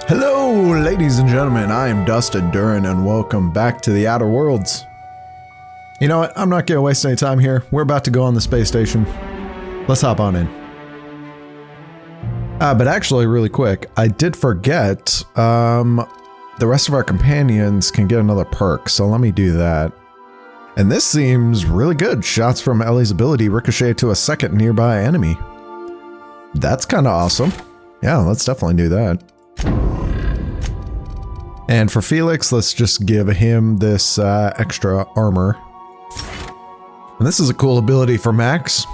Hello, ladies and gentlemen, I am Dustin Duran, and welcome back to the Outer Worlds. You know what, I'm not going to waste any time here. We're about to go on the space station. Let's hop on in. But actually, really quick, I did forget, the rest of our companions can get another perk, so let me do that. And this seems really good. Shots from Ellie's ability ricochet to a second nearby enemy. That's kind of awesome. Yeah, let's definitely do that. And for Felix, let's just give him this extra armor. And this is a cool ability for Max.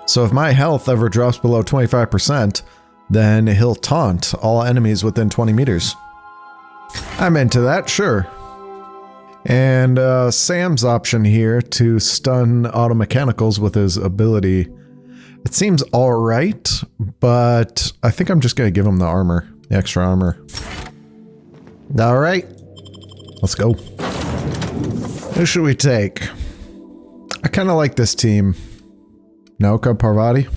So if my health ever drops below 25%, then he'll taunt all enemies within 20 meters. I'm into that, sure. And Sam's option here to stun auto mechanicals with his ability. It seems alright, but I think I'm just going to give him the armor, the extra armor. Alright, let's go. Who should we take? I kind of like this team. Nauka Parvati.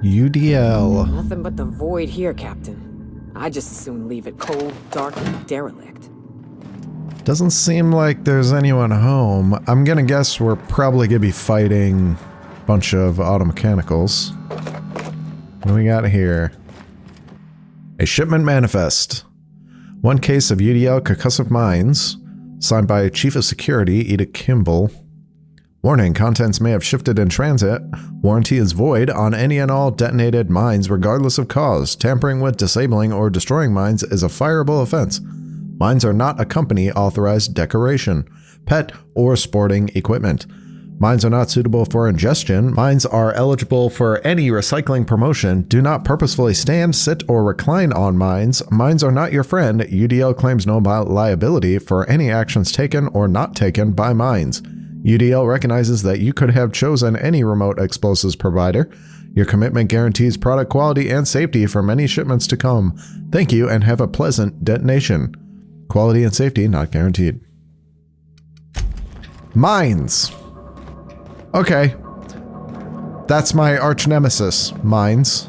UDL. Nothing but the void here, Captain. I just as soon leave it cold, dark, and derelict. Doesn't seem like there's anyone home. I'm gonna guess we're probably gonna be fighting a bunch of auto mechanicals. What do we got here? A shipment manifest. One case of UDL concussive mines. Signed by Chief of Security, Edith Kimball. Warning, contents may have shifted in transit. Warranty is void on any and all detonated mines regardless of cause. Tampering with, disabling, or destroying mines is a fireable offense. Mines are not a company authorized decoration, pet, or sporting equipment. Mines are not suitable for ingestion. Mines are eligible for any recycling promotion. Do not purposefully stand, sit, or recline on mines. Mines are not your friend. UDL claims no liability for any actions taken or not taken by mines. UDL recognizes that you could have chosen any remote explosives provider. Your commitment guarantees product quality and safety for many shipments to come. Thank you and have a pleasant detonation. Quality and safety not guaranteed. Mines. Okay. That's my arch nemesis, mines.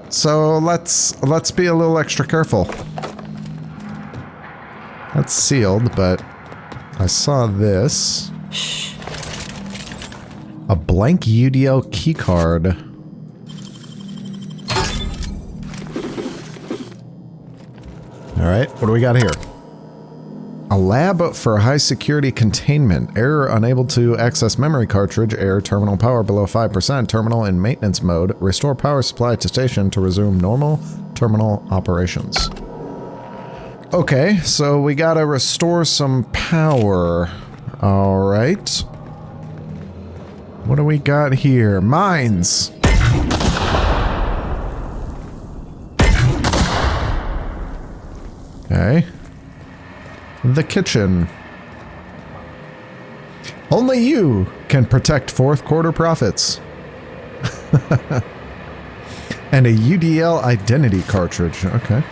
So let's be a little extra careful. That's sealed, but I saw this. Shh. A blank UDL keycard. Alright, what do we got here? A lab for high security containment. Error unable to access memory cartridge. Error terminal power below 5%. Terminal in maintenance mode. Restore power supply to station to resume normal terminal operations. Okay, so we gotta restore some power. Alright. What do we got here? Mines! Okay. The kitchen. Only you can protect fourth quarter profits. And a UDL identity cartridge. Okay.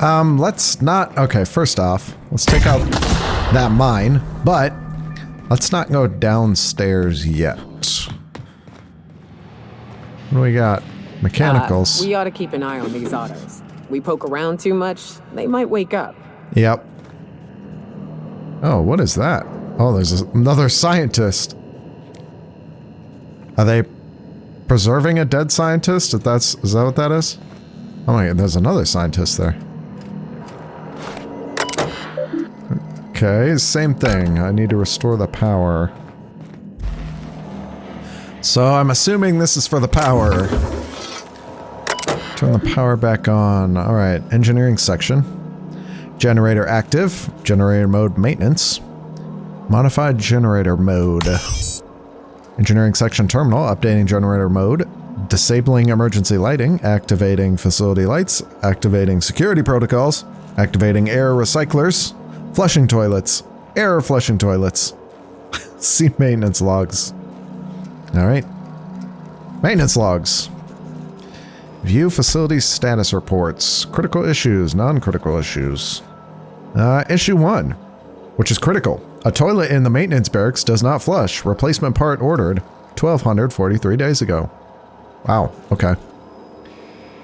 Let's not... Okay, first off, let's take out that mine, but let's not go downstairs yet. What do we got? Mechanicals. We ought to keep an eye on these autos. We poke around too much, they might wake up. Yep. Oh, what is that? Oh, there's another scientist. Are they preserving a dead scientist? Is that what that is? Oh my god, there's another scientist there. Okay, same thing. I need to restore the power. So I'm assuming this is for the power. Turn the power back on. Alright, engineering section. Generator active. Generator mode maintenance. Modified generator mode. Engineering section terminal. Updating generator mode. Disabling emergency lighting. Activating facility lights. Activating security protocols. Activating air recyclers. Flushing toilets. Air flushing toilets. See maintenance logs. Alright. Maintenance logs. View facility status reports. Critical issues, non-critical issues. Issue 1, which is critical. A toilet in the maintenance barracks does not flush. Replacement part ordered 1,243 days ago. Wow, okay.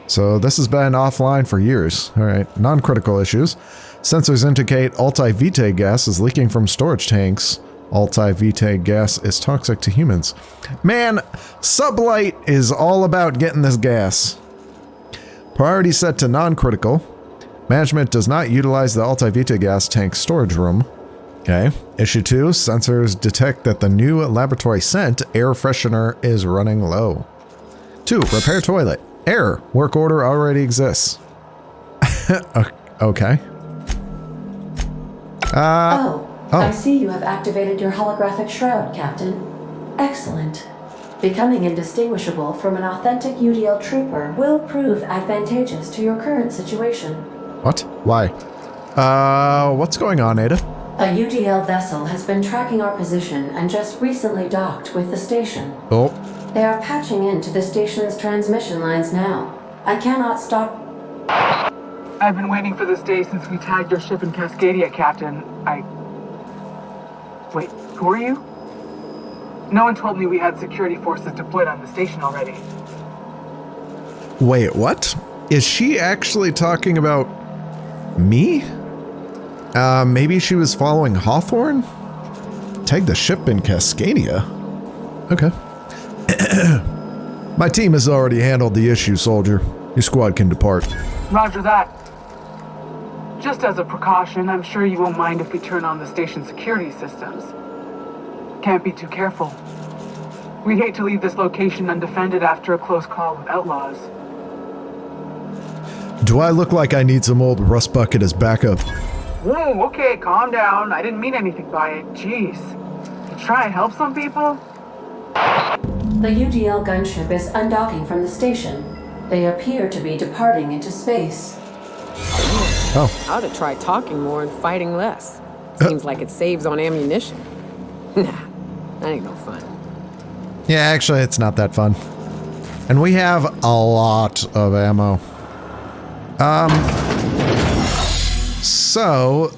So this has been offline for years. All right, non-critical issues. Sensors indicate alti-vitae gas is leaking from storage tanks. Alti-vitae gas is toxic to humans. Man, Sublight is all about getting this gas. Priority set to non-critical. Management does not utilize the alti-vitae gas tank storage room. Okay. Issue 2, sensors detect that the new laboratory scent air freshener is running low. 2, repair toilet. Error. Work order already exists. Okay. I see you have activated your holographic shroud, Captain. Excellent. Becoming indistinguishable from an authentic UDL trooper will prove advantageous to your current situation. What? Why? What's going on, Ada? A UDL vessel has been tracking our position and just recently docked with the station. Oh. They are patching into the station's transmission lines now. I cannot stop. I've been waiting for this day since we tagged your ship in Cascadia, Captain. Wait, who are you? No one told me we had security forces deployed on the station already. Wait, what? Is she actually talking about me? Maybe she was following Hawthorne? Tag the ship in Cascadia? Okay. My team has already handled the issue, soldier. Your squad can depart. Roger that. Just as a precaution, I'm sure you won't mind if we turn on the station's security systems. Can't be too careful. We'd hate to leave this location undefended after a close call with outlaws. Do I look like I need some old rust bucket as backup? Whoa, okay, calm down. I didn't mean anything by it. Jeez. You try and help some people? The UDL gunship is undocking from the station. They appear to be departing into space. Oh. I ought to try talking more and fighting less. Seems like it saves on ammunition. Nah, that ain't no fun. Yeah, actually, it's not that fun. And we have a lot of ammo. So,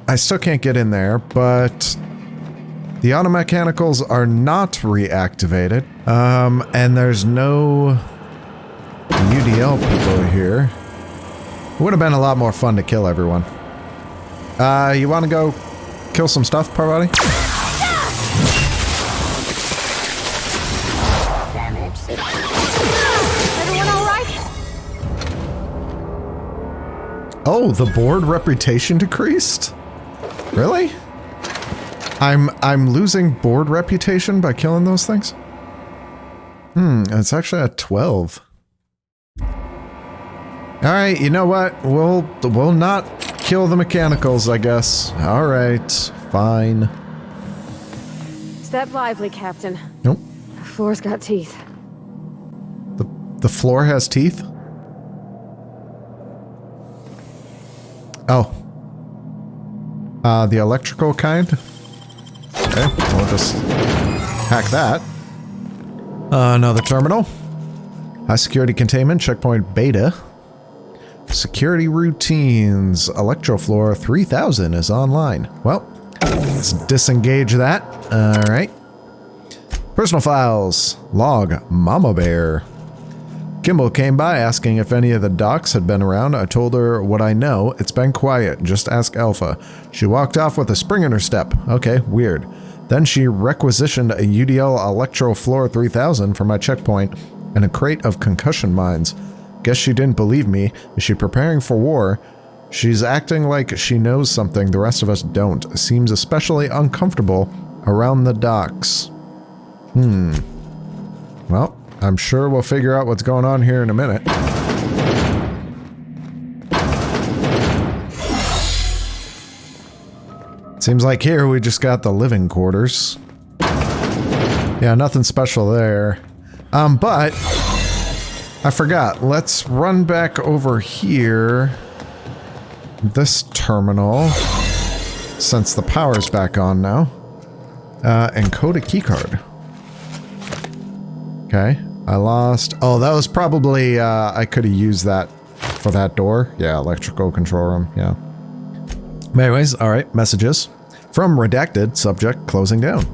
I still can't get in there, but the automechanicals are not reactivated. And there's no UDL people here. It would have been a lot more fun to kill everyone. You want to go kill some stuff, Parvati? Everyone all right? Oh, the board reputation decreased? Really? I'm losing board reputation by killing those things? It's actually at 12. Alright, you know what? We'll not kill the mechanicals, I guess. Alright, fine. Step lively, Captain. Nope. The floor's got teeth. The floor has teeth? Oh. The electrical kind? Okay, we'll just hack that. Another terminal. High security containment, checkpoint beta. Security routines, electrofloor 3000 is online. Well, let's disengage that. Alright. Personal files, log, Mama Bear. Kimball came by asking if any of the docs had been around. I told her what I know. It's been quiet. Just ask Alpha. She walked off with a spring in her step. Okay, weird. Then she requisitioned a UDL Electrofloor 3000 for my checkpoint and a crate of concussion mines. Guess she didn't believe me. Is she preparing for war? She's acting like she knows something the rest of us don't. Seems especially uncomfortable around the docks. Well, I'm sure we'll figure out what's going on here in a minute. Seems like here we just got the living quarters. Yeah, nothing special there. But I forgot. Let's run back over here. This terminal, since the power's back on now. And code a keycard. Okay, I lost. Oh, that was probably, I could have used that for that door. Yeah, electrical control room, yeah. Anyways, alright, messages. From Redacted, subject closing down.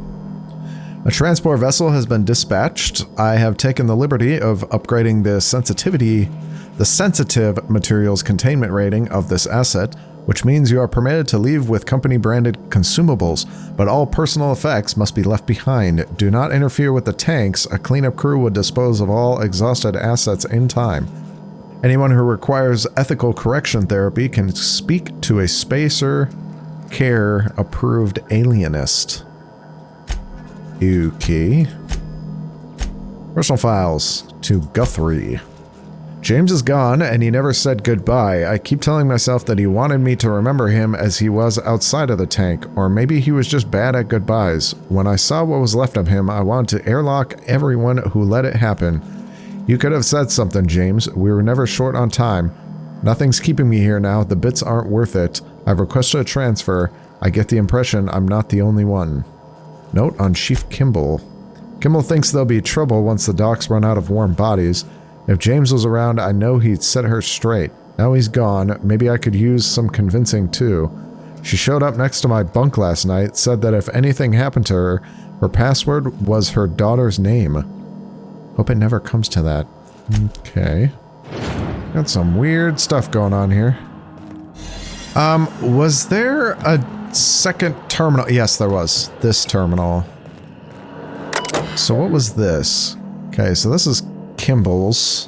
A transport vessel has been dispatched. I have taken the liberty of upgrading the sensitive materials containment rating of this asset, which means you are permitted to leave with company-branded consumables, but all personal effects must be left behind. Do not interfere with the tanks. A cleanup crew would dispose of all exhausted assets in time. Anyone who requires ethical correction therapy can speak to a Spacer Care approved alienist. Okay. Personal files to Guthrie. James is gone, and he never said goodbye. I keep telling myself that he wanted me to remember him as he was outside of the tank, or maybe he was just bad at goodbyes. When I saw what was left of him, I wanted to airlock everyone who let it happen. You could have said something, James. We were never short on time. Nothing's keeping me here now. The bits aren't worth it. I've requested a transfer. I get the impression I'm not the only one. Note on Chief Kimball. Kimball thinks there'll be trouble once the docks run out of warm bodies. If James was around, I know he'd set her straight. Now he's gone. Maybe I could use some convincing too. She showed up next to my bunk last night, said that if anything happened to her, her password was her daughter's name. Hope it never comes to that. Okay. Got some weird stuff going on here. Was there a second terminal? Yes, there was. This terminal. So what was this? Okay, so this is Kimball's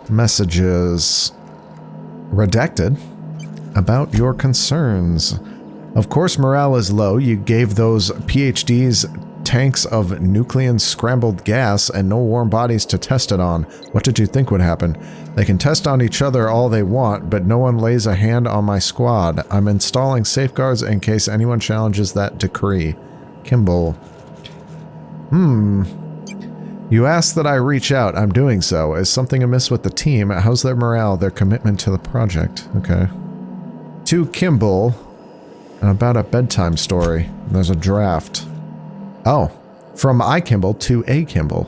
messages. Redacted. About your concerns. Of course morale is low. You gave those PhDs tanks of nucleon scrambled gas and no warm bodies to test it on. What did you think would happen? They can test on each other all they want, but no one lays a hand on my squad. I'm installing safeguards in case anyone challenges that decree. Kimball. You asked that I reach out. I'm doing so. Is something amiss with the team? How's their morale, their commitment to the project? Okay. To Kimball. And about a bedtime story. There's a draft. Oh, from I Kimball to A Kimball.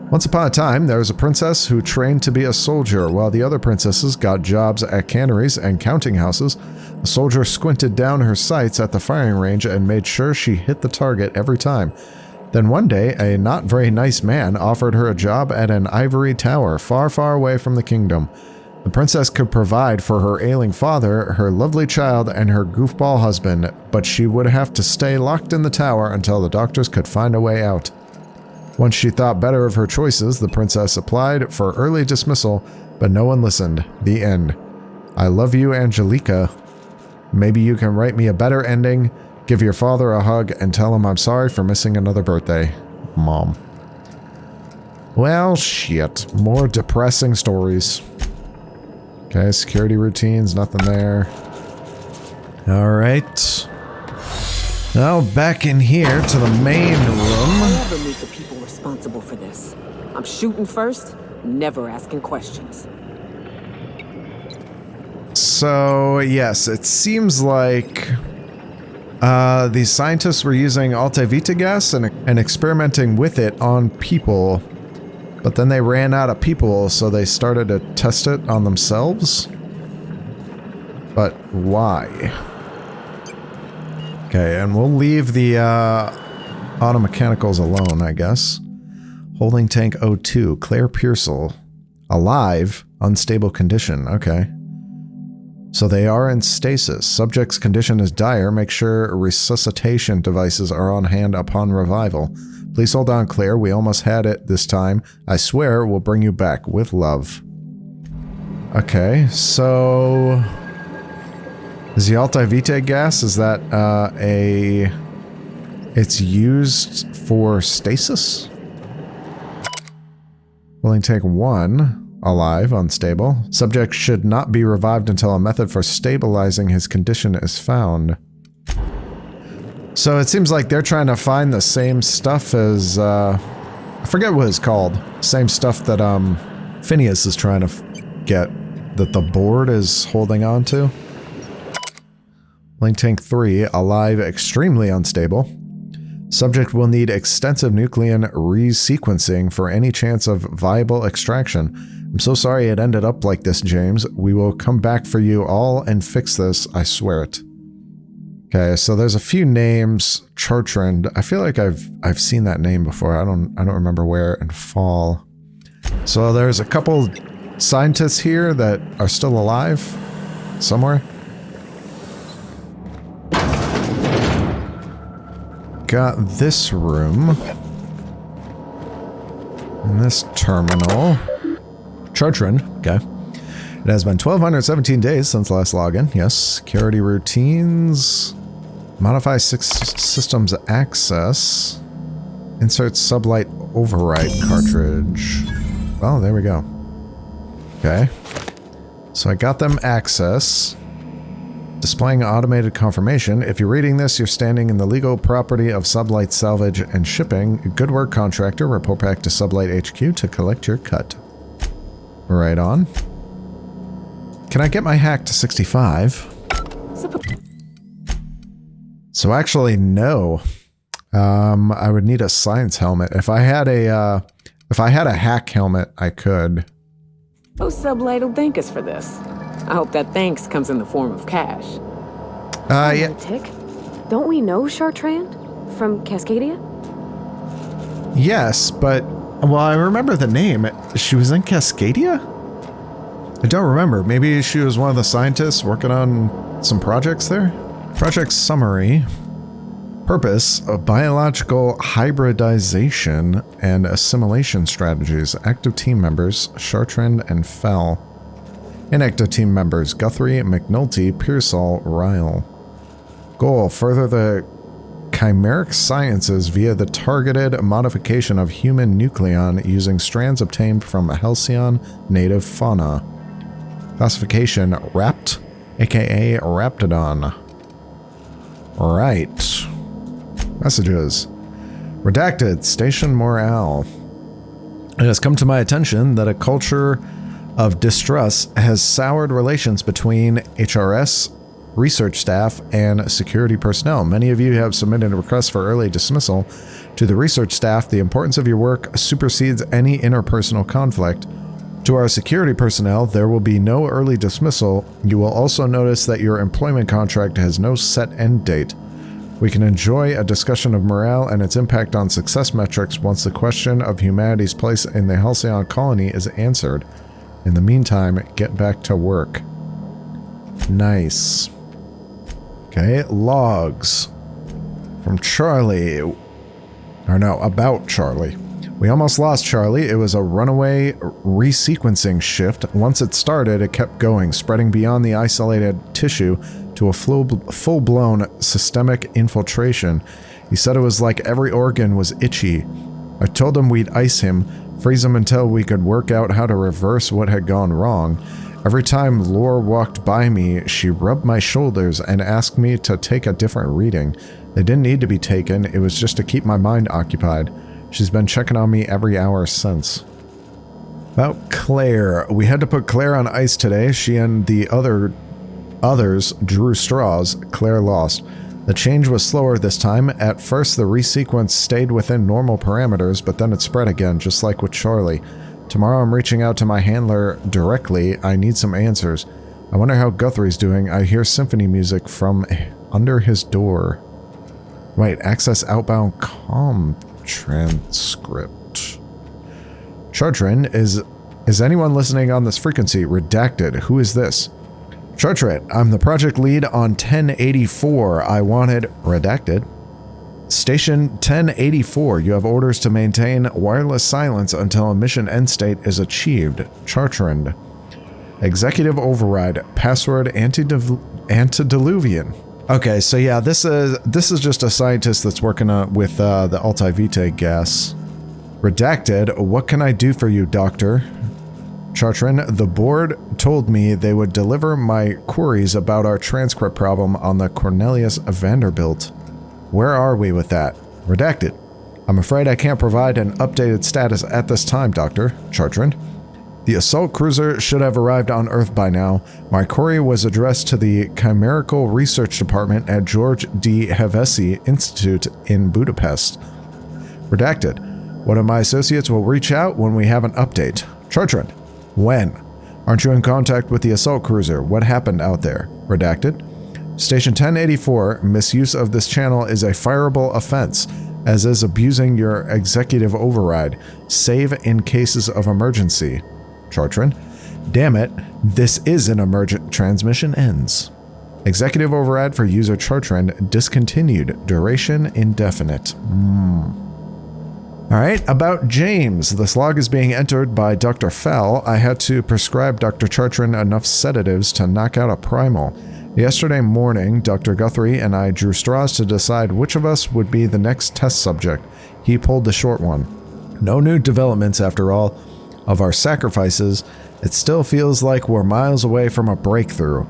Once upon a time, there was a princess who trained to be a soldier, while the other princesses got jobs at canneries and counting houses. The soldier squinted down her sights at the firing range and made sure she hit the target every time. Then one day, a not very nice man offered her a job at an ivory tower far, far away from the kingdom. The princess could provide for her ailing father, her lovely child, and her goofball husband, but she would have to stay locked in the tower until the doctors could find a way out. Once she thought better of her choices, the princess applied for early dismissal, but no one listened. The end. I love you, Angelica. Maybe you can write me a better ending. Give your father a hug and tell him I'm sorry for missing another birthday. Mom. Well, shit. More depressing stories. Okay, security routines, nothing there. Alright. Now back in here to the main room. I never meet the people responsible for this. I'm shooting first, never asking questions. So, yes, it seems like these scientists were using Alta Vita gas and experimenting with it on people. But then they ran out of people, so they started to test it on themselves? But why? Okay, and we'll leave the automechanicals alone, I guess. Holding tank O2, Claire Pearsall. Alive, unstable condition, okay. So they are in stasis. Subject's condition is dire. Make sure resuscitation devices are on hand upon revival. Please hold on, Claire. We almost had it this time. I swear we'll bring you back with love. Okay, so... is the Alta Vitae gas, is that it's used for stasis? Willing take 1. Alive, unstable. Subject should not be revived until a method for stabilizing his condition is found. So it seems like they're trying to find the same stuff as, I forget what it's called. Same stuff that, Phineas is trying to get, that the board is holding on to. Link tank 3, alive, extremely unstable. Subject will need extensive nucleon resequencing for any chance of viable extraction. I'm so sorry it ended up like this, James. We will come back for you all and fix this, I swear it. Okay, so there's a few names. Chartrand. I feel like I've seen that name before. I don't remember where in Fall. So there's a couple scientists here that are still alive somewhere. Got this room. And this terminal. Chartrand. Okay. It has been 1,217 days since last login. Yes. Security routines. Modify systems access. Insert sublight override cartridge. Well, there we go. Okay. So I got them access. Displaying automated confirmation. If you're reading this, you're standing in the legal property of Sublight Salvage and Shipping. Good work, contractor. Report back to Sublight HQ to collect your cut. Right on. Can I get my hack to 65? So actually, no. I would need a science helmet. If I had a hack helmet, I could. Oh, Sublight will thank us for this. I hope that thanks comes in the form of cash. Yeah. Tick? Don't we know Chartrand from Cascadia? Yes, but well, I remember the name. She was in Cascadia? I don't remember. Maybe she was one of the scientists working on some projects there? Project summary. Purpose of biological hybridization and assimilation strategies. Active team members, Chartrand and Fell. Inactive team members, Guthrie, McNulty, Pearsall, Ryle. Goal, further the chimeric sciences via the targeted modification of human nucleon using strands obtained from Halcyon native fauna. Classification, Rapt, aka Raptidon. Right. Messages. Redacted, station morale. It has come to my attention that a culture of distrust has soured relations between HRS, research staff, and security personnel. Many of you have submitted requests for early dismissal. To the research staff, the importance of your work supersedes any interpersonal conflict. To our security personnel, there will be no early dismissal. You will also notice that your employment contract has no set end date. We can enjoy a discussion of morale and its impact on success metrics once the question of humanity's place in the Halcyon colony is answered. In the meantime, get back to work. Nice. Okay, logs. From Charlie. Or no, about Charlie. We almost lost Charlie. It was a runaway resequencing shift. Once it started, it kept going, spreading beyond the isolated tissue to a full-blown systemic infiltration. He said it was like every organ was itchy. I told him we'd ice him, freeze him until we could work out how to reverse what had gone wrong. Every time Lore walked by me, she rubbed my shoulders and asked me to take a different reading. They didn't need to be taken, it was just to keep my mind occupied. She's been checking on me every hour since. About Claire. We had to put Claire on ice today. She and the others drew straws. Claire lost. The change was slower this time. At first, the resequence stayed within normal parameters, but then it spread again, just like with Charlie. Tomorrow I'm reaching out to my handler directly. I need some answers. I wonder how Guthrie's doing. I hear symphony music from under his door. Wait, access outbound comm transcript. Chartrand, is anyone listening on this frequency? Redacted. Who is this? Chartrand, I'm the project lead on 1084. I wanted... Redacted. Station 1084, you have orders to maintain wireless silence until a mission end state is achieved. Chartrand. Executive override. Password antediluvian. Okay, so yeah, this is just a scientist that's working with the Altai-Vitae gas. Redacted. What can I do for you, Doctor? Chartrand, the board told me they would deliver my queries about our transcript problem on the Cornelius Vanderbilt. Where are we with that? Redacted. I'm afraid I can't provide an updated status at this time, Doctor. Chartrand. The assault cruiser should have arrived on Earth by now. My query was addressed to the Chimerical Research Department at George D. Hevesi Institute in Budapest. Redacted. One of my associates will reach out when we have an update. Chartrand. When? Aren't you in contact with the assault cruiser? What happened out there? Redacted. Station 1084, misuse of this channel is a fireable offense, as is abusing your executive override. Save in cases of emergency. Chartran. Damn it, this is an emergent. Transmission ends. Executive override for user Chartran discontinued. Duration indefinite. Alright, about James. This log is being entered by Dr. Fell. I had to prescribe Dr. Chartran enough sedatives to knock out a primal. Yesterday morning, Dr. Guthrie and I drew straws to decide which of us would be the next test subject. He pulled the short one. No new developments after all of our sacrifices. It still feels like we're miles away from a breakthrough.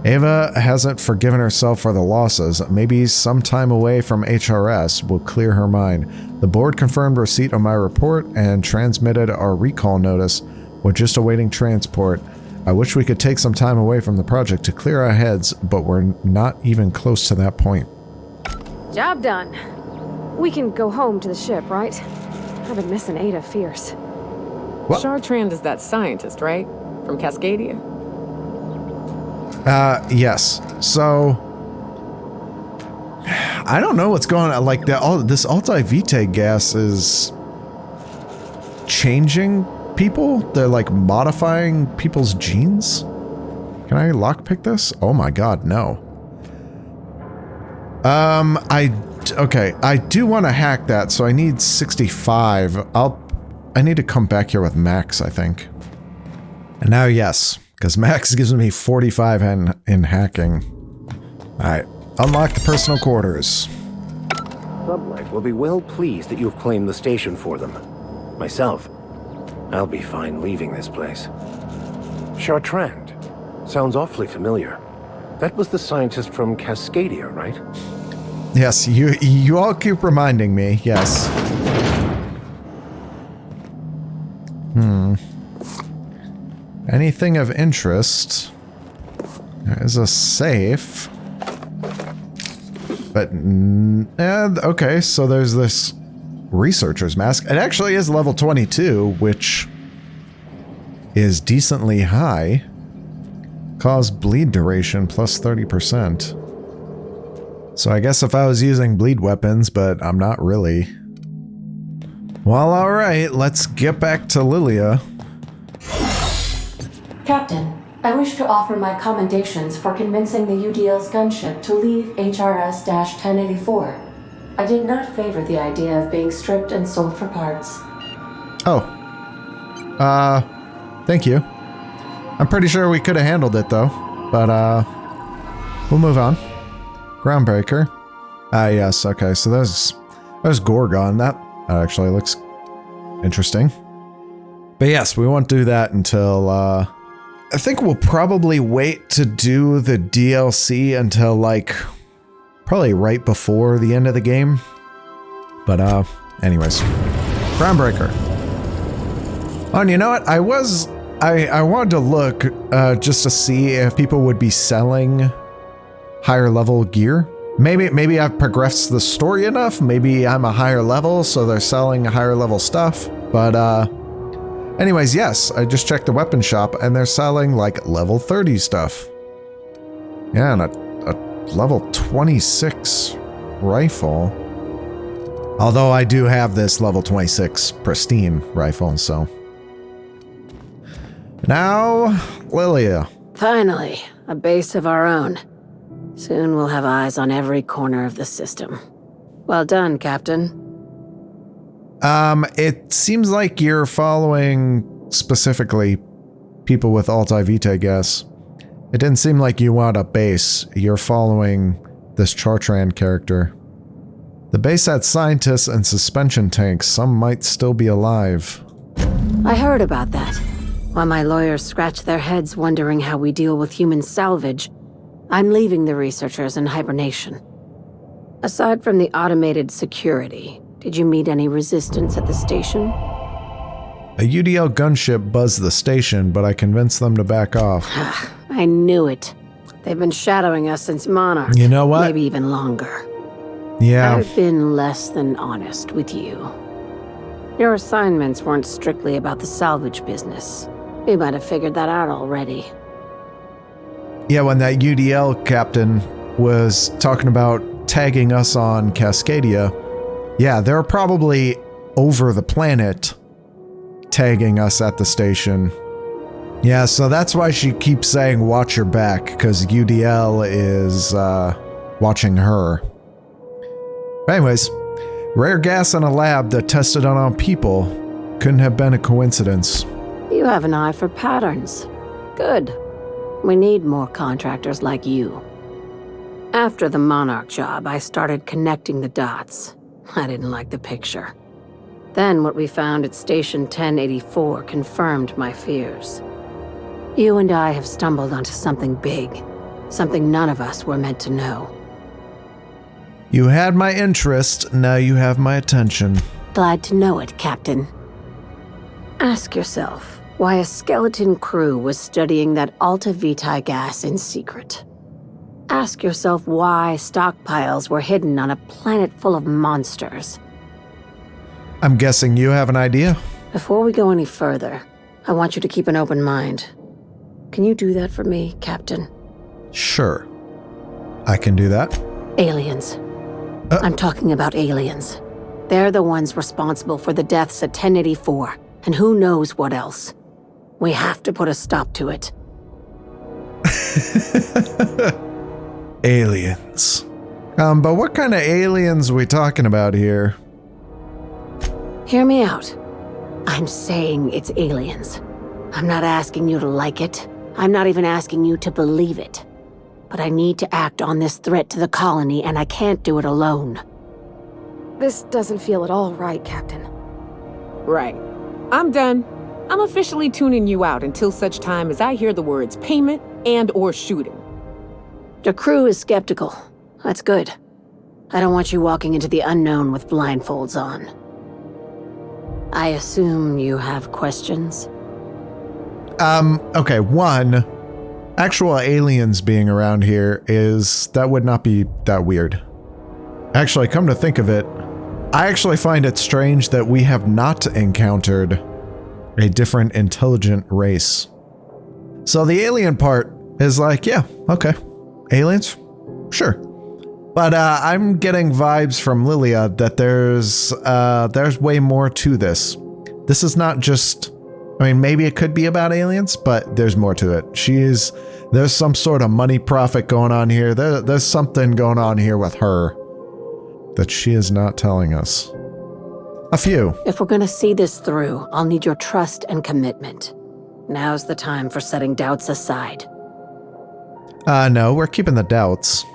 Ava hasn't forgiven herself for the losses. Maybe some time away from HRS will clear her mind. The board confirmed receipt of my report and transmitted our recall notice. We're just awaiting transport. I wish we could take some time away from the project to clear our heads, but we're not even close to that point. Job done. We can go home to the ship, right? I've been missing Ada fierce. What? Chartrand is that scientist, right? From Cascadia? Yes. So, I don't know what's going on. Like, this anti-vitae gas is changing people? They're like modifying people's genes? Can I lockpick this? Oh my god, no. Okay, I do want to hack that, so I need 65. I need to come back here with Max, I think. And now, yes, because Max gives me 45 in hacking. Alright, unlock the personal quarters. Sublight will be well pleased that you've claimed the station for them. Myself, I'll be fine leaving this place. Chartrand. Sounds awfully familiar. That was the scientist from Cascadia, right? Yes, you all keep reminding me, yes. Anything of interest? There is a safe. But, okay, so there's this researcher's mask. It actually is level 22, which is decently high. Cause bleed duration plus 30%. So I guess if I was using bleed weapons, but I'm not really. Well, alright, let's get back to Lilia. Captain, I wish to offer my commendations for convincing the UDL's gunship to leave HRS-1084. I did not favor the idea of being stripped and sold for parts. Oh. Thank you. I'm pretty sure we could have handled it though, but we'll move on. Groundbreaker. Yes, okay, so there's Gorgon. That actually looks interesting. But yes, we won't do that until, I think we'll probably wait to do the DLC until, like, probably right before the end of the game. But, anyways. Groundbreaker. Oh, and you know what? I wanted to look, just to see if people would be selling higher level gear. Maybe I've progressed the story enough. Maybe I'm a higher level, so they're selling higher level stuff. But, anyways, yes, I just checked the weapon shop and they're selling like level 30 stuff. Yeah, and a level 26 rifle. Although I do have this level 26 pristine rifle, so. Now, Lilia. Finally, a base of our own. Soon we'll have eyes on every corner of the system. Well done, Captain. It seems like you're following specifically people with Alt-I-Vitae gas. It didn't seem like you want a base. You're following this Chartrand character. The base had scientists and suspension tanks. Some might still be alive. I heard about that. While my lawyers scratch their heads wondering how we deal with human salvage, I'm leaving the researchers in hibernation. Aside from the automated security, did you meet any resistance at the station? A UDL gunship buzzed the station, but I convinced them to back off. I knew it. They've been shadowing us since Monarch. You know what? Maybe even longer. Yeah. I've been less than honest with you. Your assignments weren't strictly about the salvage business. You might have figured that out already. Yeah, when that UDL captain was talking about tagging us on Cascadia. Yeah, they're probably over the planet tagging us at the station. Yeah, so that's why she keeps saying watch your back, because UDL is watching her. But anyways, rare gas in a lab that tested on people. Couldn't have been a coincidence. You have an eye for patterns. Good. We need more contractors like you. After the Monarch job, I started connecting the dots. I didn't like the picture. Then what we found at Station 1084 confirmed my fears. You and I have stumbled onto something big. Something none of us were meant to know. You had my interest, now you have my attention. Glad to know it, Captain. Ask yourself why a skeleton crew was studying that Alta Vitae gas in secret. Ask yourself why stockpiles were hidden on a planet full of monsters. I'm guessing you have an idea? Before we go any further, I want you to keep an open mind. Can you do that for me, Captain? Sure. I can do that. Aliens. I'm talking about aliens. They're the ones responsible for the deaths at 1084, and who knows what else. We have to put a stop to it. Aliens. But what kind of aliens are we talking about here? Hear me out. I'm saying it's aliens. I'm not asking you to like it. I'm not even asking you to believe it. But I need to act on this threat to the colony, and I can't do it alone. This doesn't feel at all right, Captain. Right. I'm done. I'm officially tuning you out until such time as I hear the words payment and/or shooting. The crew is skeptical. That's good. I don't want you walking into the unknown with blindfolds on. I assume you have questions? Okay, one, actual aliens being around here that would not be that weird. Actually, come to think of it, I actually find it strange that we have not encountered a different intelligent race. So the alien part is like, yeah, okay. Aliens? Sure. But I'm getting vibes from Lilia that there's way more to this. This is not just, I mean, maybe it could be about aliens, but there's more to it. There's some sort of money profit going on here. There's something going on here with her that she is not telling us. A few. If we're gonna see this through, I'll need your trust and commitment. Now's the time for setting doubts aside. No, we're keeping the doubts.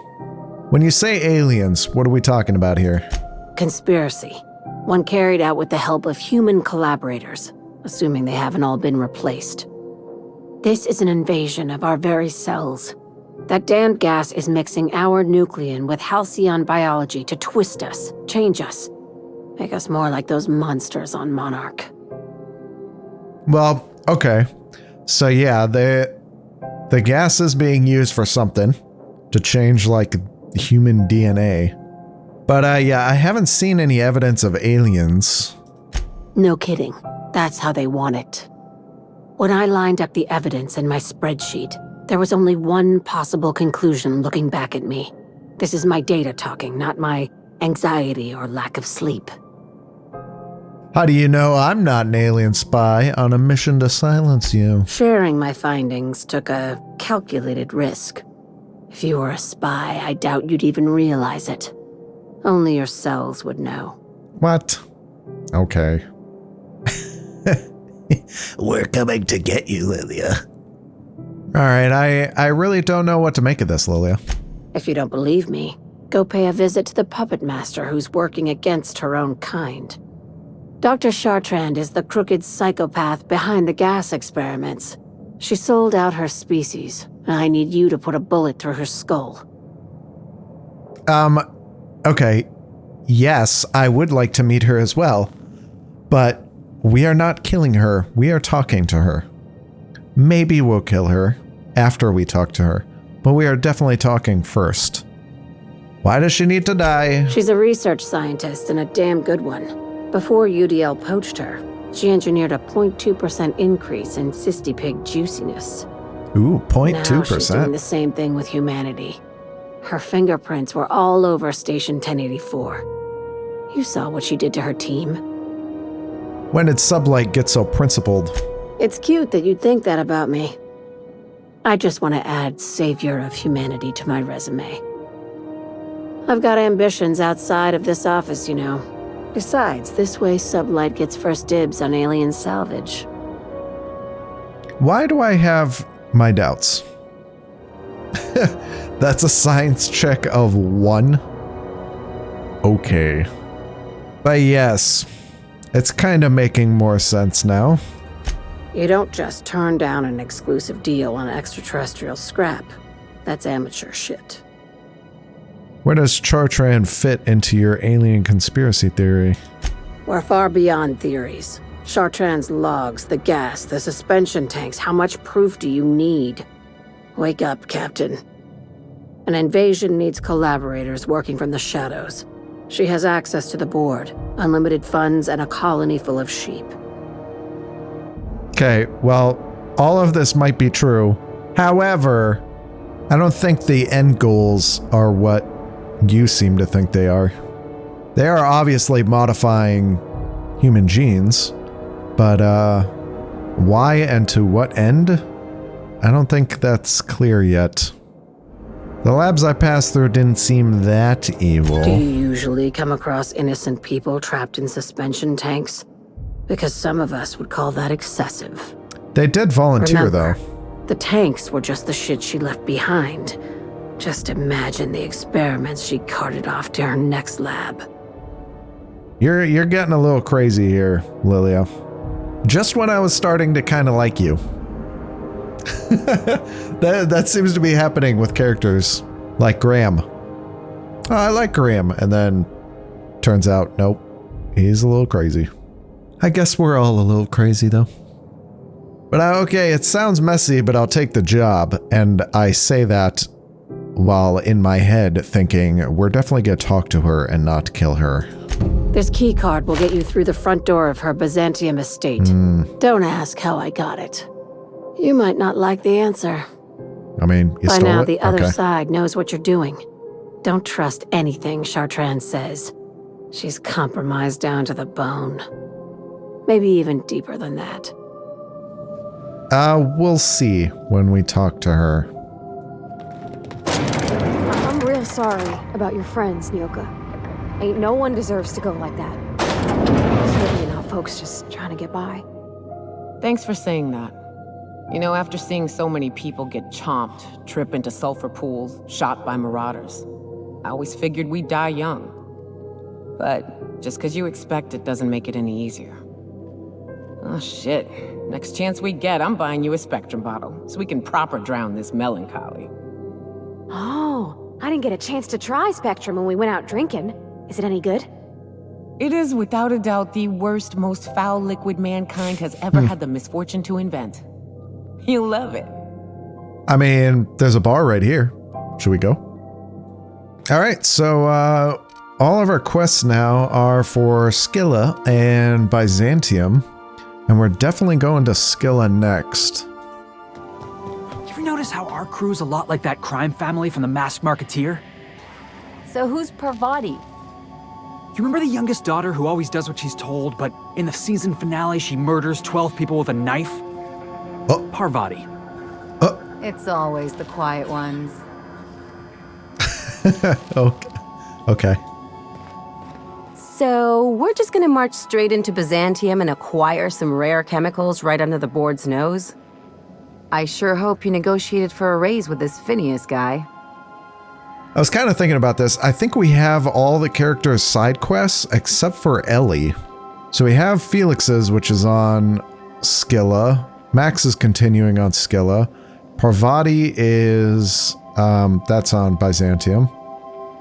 When you say aliens, what are we talking about here? Conspiracy. One carried out with the help of human collaborators, assuming they haven't all been replaced. This is an invasion of our very cells. That damned gas is mixing our nucleon with halcyon biology to twist us, change us, make us more like those monsters on Monarch. Well, okay. So yeah, the gas is being used for something to change like human DNA. But yeah, I haven't seen any evidence of aliens. No kidding. That's how they want it. When I lined up the evidence in my spreadsheet, there was only one possible conclusion looking back at me. This is my data talking, not my anxiety or lack of sleep. How do you know I'm not an alien spy on a mission to silence you? Sharing my findings took a calculated risk. If you were a spy, I doubt you'd even realize it. Only your cells would know. What? Okay. We're coming to get you, Lilia. Alright, I really don't know what to make of this, Lilia. If you don't believe me, go pay a visit to the puppet master who's working against her own kind. Dr. Chartrand is the crooked psychopath behind the gas experiments. She sold out her species, and I need you to put a bullet through her skull. Okay. Yes, I would like to meet her as well. But we are not killing her. We are talking to her. Maybe we'll kill her after we talk to her, but we are definitely talking first. Why does she need to die? She's a research scientist and a damn good one. Before UDL poached her, she engineered a 0.2% increase in cystipig juiciness. Ooh, 0.2%. Now she's doing the same thing with humanity. Her fingerprints were all over Station 1084. You saw what she did to her team. When did Sublight get so principled? It's cute that you'd think that about me. I just want to add savior of humanity to my resume. I've got ambitions outside of this office, you know. Besides, this way Sublight gets first dibs on alien salvage. Why do I have my doubts? That's a science check of 1. Okay. But yes, it's kind of making more sense now. You don't just turn down an exclusive deal on extraterrestrial scrap. That's amateur shit. Where does Chartrand fit into your alien conspiracy theory? We're far beyond theories. Chartrand's logs, the gas, the suspension tanks, how much proof do you need? Wake up, Captain. An invasion needs collaborators working from the shadows. She has access to the board, unlimited funds, and a colony full of sheep. Okay, well, all of this might be true. However, I don't think the end goals are what you seem to think they are. They are obviously modifying human genes, but why and to what end? I don't think that's clear yet. The labs I passed through didn't seem that evil. Do you usually come across innocent people trapped in suspension tanks? Because some of us would call that excessive. They did volunteer, Remember, though. The tanks were just the shit she left behind. Just imagine the experiments she carted off to her next lab. You're getting a little crazy here, Lilia. Just when I was starting to kind of like you. that seems to be happening with characters like Graham. Oh, I like Graham, and then turns out, nope, he's a little crazy. I guess we're all a little crazy, though. But okay, it sounds messy, but I'll take the job, and I say that while in my head thinking we're definitely gonna talk to her and not kill her. This keycard will get you through the front door of her Byzantium estate. Don't ask how I got it. You might not like the answer. I mean, you By stole now, it? the other Okay. side knows what you're doing. Don't trust anything Chartrand says. She's compromised down to the bone. Maybe even deeper than that. We'll see when we talk to her. I'm real sorry about your friends, Nyoka. Ain't no one deserves to go like that. Especially now folks just trying to get by. Thanks for saying that. You know, after seeing so many people get chomped, trip into sulfur pools, shot by marauders, I always figured we'd die young. But just because you expect it doesn't make it any easier. Oh shit. Next chance we get, I'm buying you a Spectrum bottle, so we can proper drown this melancholy. Oh, I didn't get a chance to try Spectrum when we went out drinking. Is it any good? It is without a doubt the worst, most foul liquid mankind has ever had the misfortune to invent. You'll love it. I mean, there's a bar right here. Should we go? Alright, so all of our quests now are for Scylla and Byzantium. And we're definitely going to Scylla next. You ever notice how our crew's a lot like that crime family from The Masked Marketeer? So who's Parvati? You remember the youngest daughter who always does what she's told, but in the season finale she murders 12 people with a knife? Oh. Parvati. It's always the quiet ones. Okay. So, we're just gonna march straight into Byzantium and acquire some rare chemicals right under the board's nose? I sure hope you negotiated for a raise with this Phineas guy. I was kind of thinking about this. I think we have all the characters' side quests except for Ellie. So we have Felix's, which is on Scylla. Max is continuing on Scylla. Parvati is, that's on Byzantium.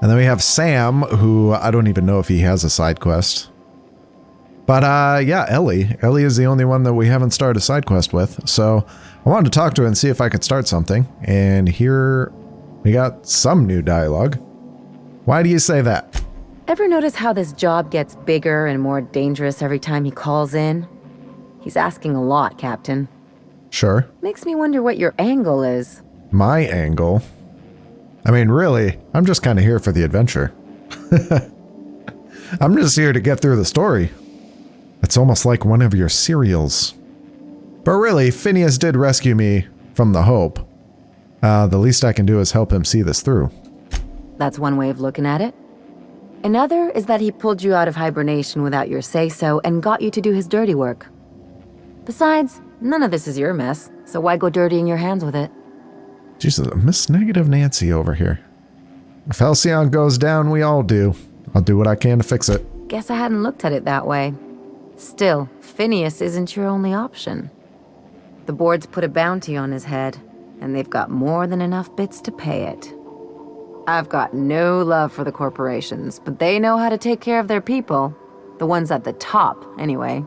And then we have Sam, who I don't even know if he has a side quest. But yeah, Ellie. Ellie is the only one that we haven't started a side quest with. So I wanted to talk to her and see if I could start something. And here we got some new dialogue. Why do you say that? Ever notice how this job gets bigger and more dangerous every time he calls in? He's asking a lot, Captain. Sure. Makes me wonder what your angle is. My angle? I mean, really, I'm just kind of here for the adventure. I'm just here to get through the story. It's almost like one of your serials. But really, Phineas did rescue me from the Hope. The least I can do is help him see this through. That's one way of looking at it. Another is that he pulled you out of hibernation without your say-so and got you to do his dirty work. Besides, none of this is your mess, so why go dirtying your hands with it? Jesus, Miss Negative Nancy over here. If Halcyon goes down, we all do. I'll do what I can to fix it. Guess I hadn't looked at it that way. Still, Phineas isn't your only option. The board's put a bounty on his head, and they've got more than enough bits to pay it. I've got no love for the corporations, but they know how to take care of their people. The ones at the top, anyway.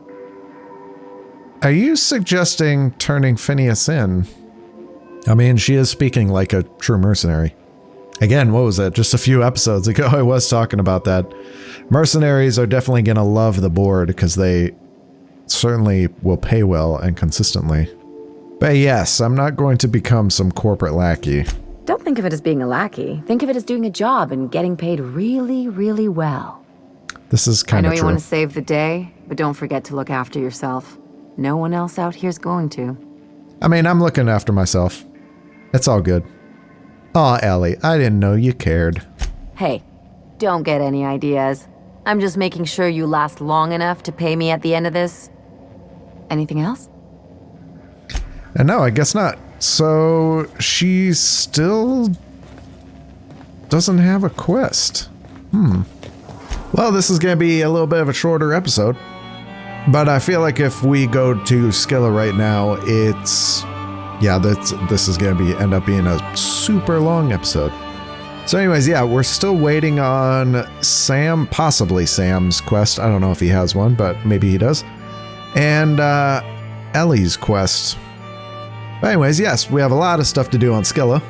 Are you suggesting turning Phineas in? I mean, she is speaking like a true mercenary. Again, what was that? Just a few episodes ago, I was talking about that. Mercenaries are definitely going to love the board because they certainly will pay well and consistently. But yes, I'm not going to become some corporate lackey. Don't think of it as being a lackey. Think of it as doing a job and getting paid really, really well. This is kind of true. I know you want to save the day, but don't forget to look after yourself. No one else out here's going to. I mean, I'm looking after myself. It's all good. Aw, Ellie, I didn't know you cared. Hey, don't get any ideas. I'm just making sure you last long enough to pay me at the end of this. Anything else? And no, I guess not. So, she still doesn't have a quest. Well, this is going to be a little bit of a shorter episode. But I feel like if we go to Skilla right now, it's... yeah, this is going to end up being a super long episode. So anyways, yeah, we're still waiting on Sam, possibly Sam's quest. I don't know if he has one, but maybe he does. And Ellie's quest. But anyways, yes, we have a lot of stuff to do on Skilla.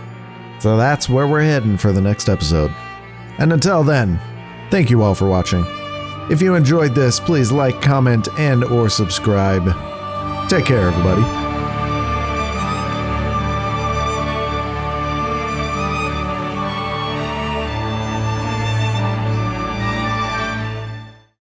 So that's where we're heading for the next episode. And until then, thank you all for watching. If you enjoyed this, please like, comment, and/or subscribe. Take care, everybody.